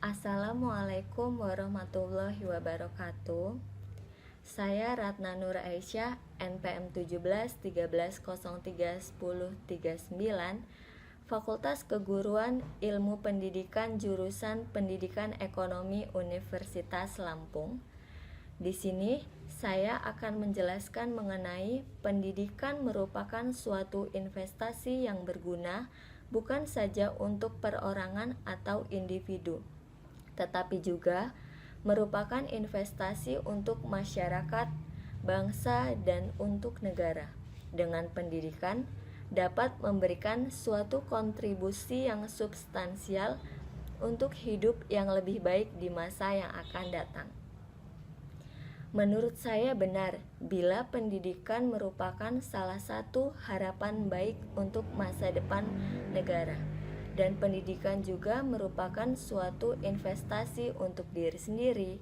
Assalamualaikum warahmatullahi wabarakatuh. Saya Ratna Nur Aisyah, NPM 17 13 03 10 39, Fakultas Keguruan Ilmu Pendidikan Jurusan Pendidikan Ekonomi Universitas Lampung. Di sini saya akan menjelaskan mengenai pendidikan merupakan suatu investasi yang berguna bukan saja untuk perorangan atau individu, tetapi juga merupakan investasi untuk masyarakat, bangsa, dan untuk negara. Dengan pendidikan dapat memberikan suatu kontribusi yang substansial untuk hidup yang lebih baik di masa yang akan datang. Menurut saya benar bila pendidikan merupakan salah satu harapan baik untuk masa depan negara, dan pendidikan juga merupakan suatu investasi untuk diri sendiri,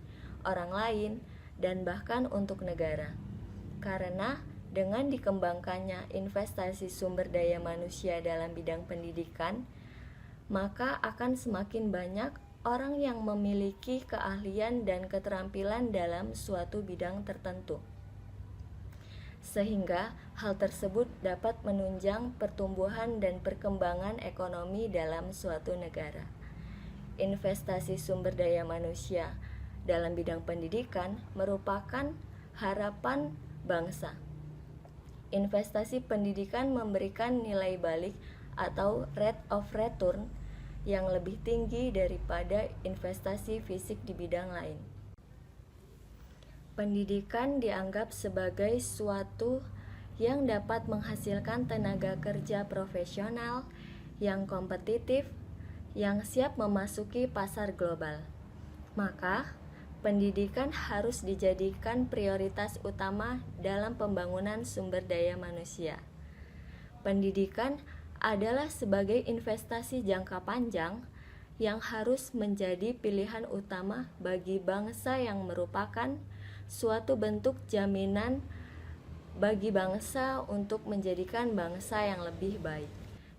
orang lain, dan bahkan untuk negara. Karena dengan dikembangkannya investasi sumber daya manusia dalam bidang pendidikan, maka akan semakin banyak orang yang memiliki keahlian dan keterampilan dalam suatu bidang tertentu, sehingga hal tersebut dapat menunjang pertumbuhan dan perkembangan ekonomi dalam suatu negara. Investasi sumber daya manusia dalam bidang pendidikan merupakan harapan bangsa. Investasi pendidikan memberikan nilai balik atau rate of return yang lebih tinggi daripada investasi fisik di bidang lain. Pendidikan dianggap sebagai suatu yang dapat menghasilkan tenaga kerja profesional yang kompetitif, yang siap memasuki pasar global. Maka, pendidikan harus dijadikan prioritas utama dalam pembangunan sumber daya manusia. Pendidikan adalah sebagai investasi jangka panjang yang harus menjadi pilihan utama bagi bangsa, yang merupakan suatu bentuk jaminan bagi bangsa untuk menjadikan bangsa yang lebih baik.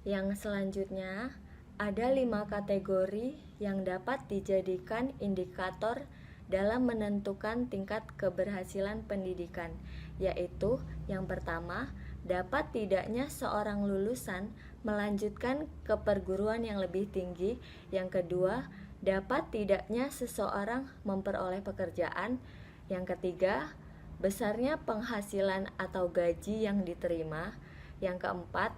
Yang selanjutnya, ada 5 kategori yang dapat dijadikan indikator dalam menentukan tingkat keberhasilan pendidikan, yaitu yang pertama, dapat tidaknya seorang lulusan melanjutkan ke perguruan yang lebih tinggi. Yang kedua, dapat tidaknya seseorang memperoleh pekerjaan. Yang ketiga, besarnya penghasilan atau gaji yang diterima. Yang keempat,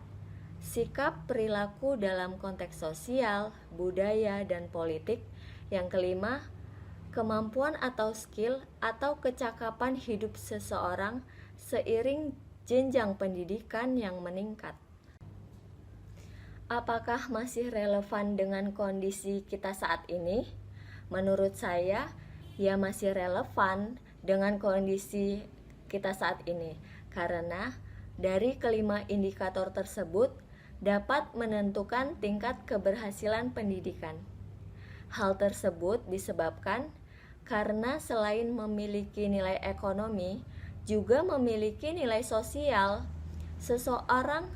sikap perilaku dalam konteks sosial, budaya, dan politik. Yang kelima, kemampuan atau skill atau kecakapan hidup seseorang seiring jenjang pendidikan yang meningkat. Apakah masih relevan dengan kondisi kita saat ini? Menurut saya, ya masih relevan dengan kondisi kita saat ini, karena dari kelima indikator tersebut dapat menentukan tingkat keberhasilan pendidikan. Hal tersebut disebabkan karena selain memiliki nilai ekonomi, juga memiliki nilai sosial. Seseorang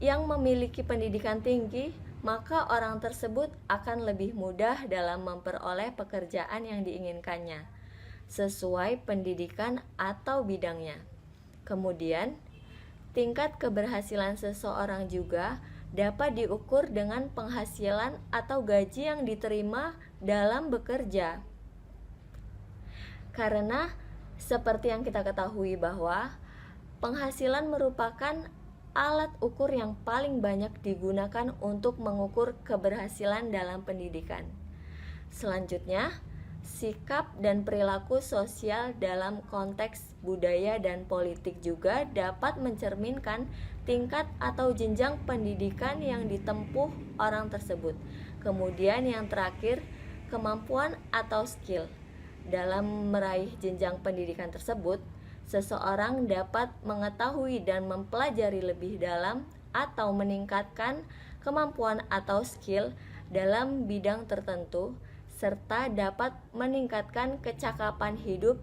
yang memiliki pendidikan tinggi, maka orang tersebut akan lebih mudah dalam memperoleh pekerjaan yang diinginkannya sesuai pendidikan atau bidangnya. Kemudian, tingkat keberhasilan seseorang juga dapat diukur dengan penghasilan atau gaji yang diterima dalam bekerja. Karena seperti yang kita ketahui bahwa penghasilan merupakan alat ukur yang paling banyak digunakan untuk mengukur keberhasilan dalam pendidikan. Selanjutnya, sikap dan perilaku sosial dalam konteks budaya dan politik juga dapat mencerminkan tingkat atau jenjang pendidikan yang ditempuh orang tersebut. Kemudian yang terakhir, kemampuan atau skill. Dalam meraih jenjang pendidikan tersebut, seseorang dapat mengetahui dan mempelajari lebih dalam atau meningkatkan kemampuan atau skill dalam bidang tertentu, serta dapat meningkatkan kecakapan hidup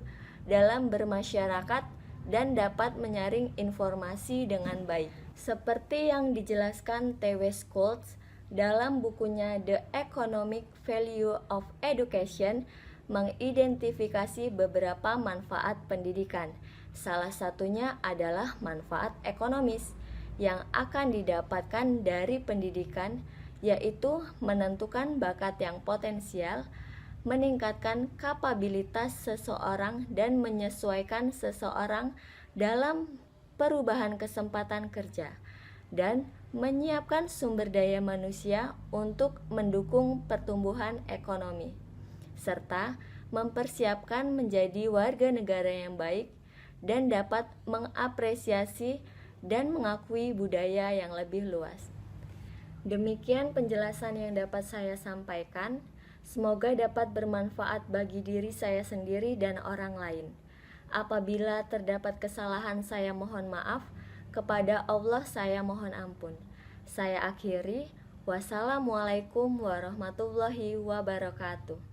dalam bermasyarakat dan dapat menyaring informasi dengan baik. Seperti yang dijelaskan T.W. Schultz dalam bukunya The Economic Value of Education mengidentifikasi beberapa manfaat pendidikan. Salah satunya adalah manfaat ekonomis yang akan didapatkan dari pendidikan, yaitu menentukan bakat yang potensial, meningkatkan kapabilitas seseorang dan menyesuaikan seseorang dalam perubahan kesempatan kerja, dan menyiapkan sumber daya manusia untuk mendukung pertumbuhan ekonomi, serta mempersiapkan menjadi warga negara yang baik dan dapat mengapresiasi dan mengakui budaya yang lebih luas. Demikian penjelasan yang dapat saya sampaikan. Semoga dapat bermanfaat bagi diri saya sendiri dan orang lain. Apabila terdapat kesalahan, saya mohon maaf. Kepada Allah saya mohon ampun. Saya akhiri. Wassalamualaikum warahmatullahi wabarakatuh.